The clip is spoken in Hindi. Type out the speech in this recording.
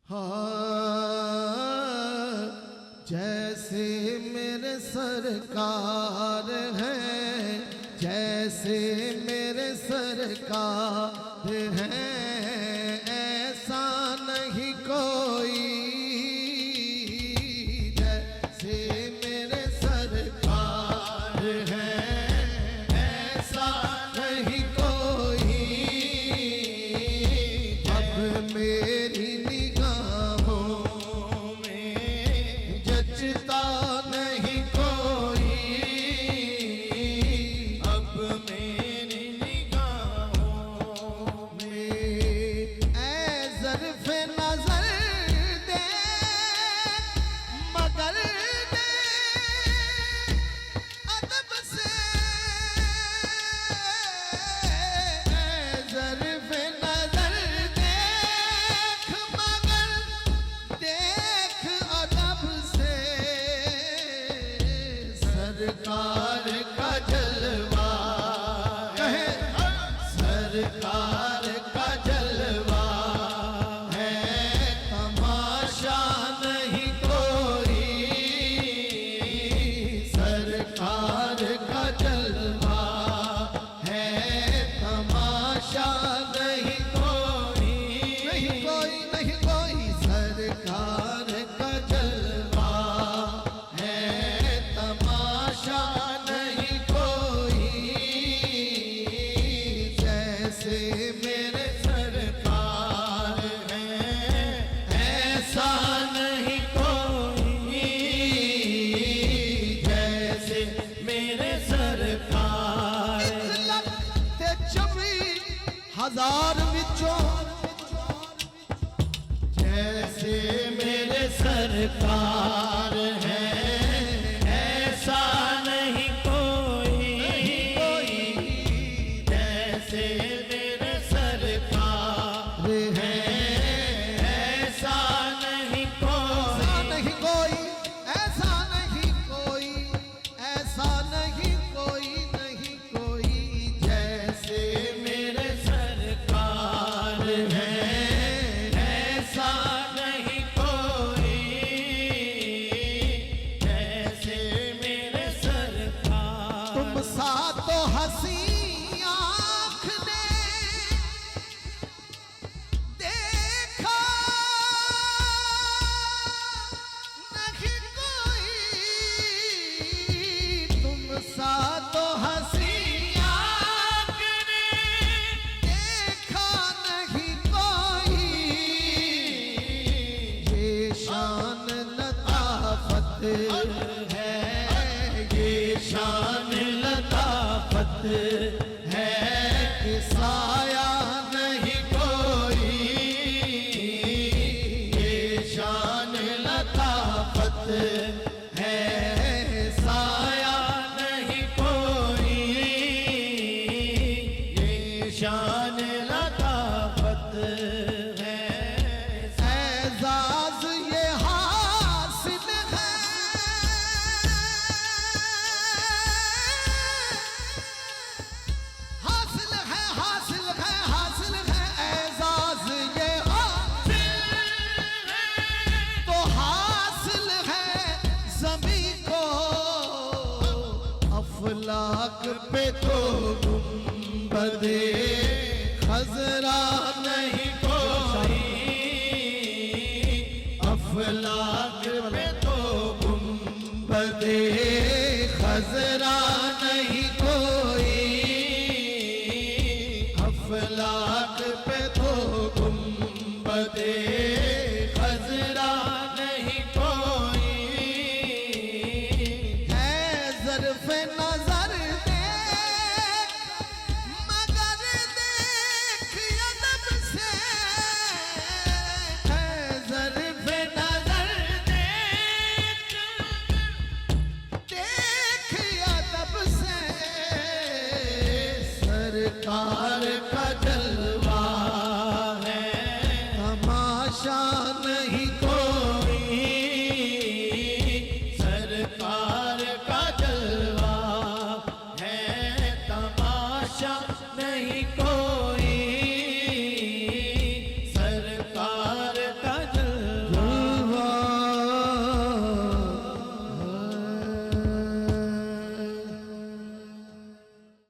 हाँ, जैसे मेरे सरकार हैं, जैसे मेरे सरकार हैं, ऐसा नहीं कोई। जैसे मेरे सरकार हैं, ऐसा नहीं कोई। अब मेरी जचता नहीं कोई, अब मेरी निगाहों में। ऐ ज़र्फ़े नज़र दे मगर दे अदब से। ऐ ज़र्फ़े नज़र देख मगर देख अदब से। सरकार का जलवा है, सरकार का जलवा है, तमाशा नहीं कोई। सरकार का जलवा है, तमाशा नहीं कोई। नहीं कोई, नहीं कोई। सरकार का जलवा है, तमाशा नहीं कोई। जैसे मेरे सरकार हैं, ऐसा नहीं कोई। जैसे मेरे सरकार। 1,24,000 विचों जैसे मेरे सरकार हैं, ऐसा नहीं कोई। जैसे मेरे सरकार हैं, ऐसा नहीं कोई। नहीं कोई, ऐसा नहीं कोई, ऐसा नहीं कोई, नहीं कोई। जैसे मेरे सरकार हैं, ऐसा नहीं कोई। जैसे मेरे सरकार। तुम सा तो हंसी आँख ने देखा नहीं कोई। तुम सा तो हंसी आँख ने देखा नहीं कोई। ये शान लताफत है, ये शान लताफत है कि साया नहीं कोई। ये शान लताफत है, साया नहीं कोई। ये शान लताफत है। एजाज ये हासिल है, हासिल है, हासिल है, हासिल है। एजाज ये हासिल है, तो हासिल है ज़मीं को। अफलाक पे तो गुंबदे खज़रा नहीं कोई। अफलाक पे तो गुंबदे खज़रा नहीं कोई। अफलाक पे तो गुंबदे खज़रा नहीं कोई। है ज़र्फ़े नज़र देख मगर देख अदब से। है ज़र्फ़े नज़र देख देख अदब से। सरकार का जलवा है, तमाशा नहीं कोई।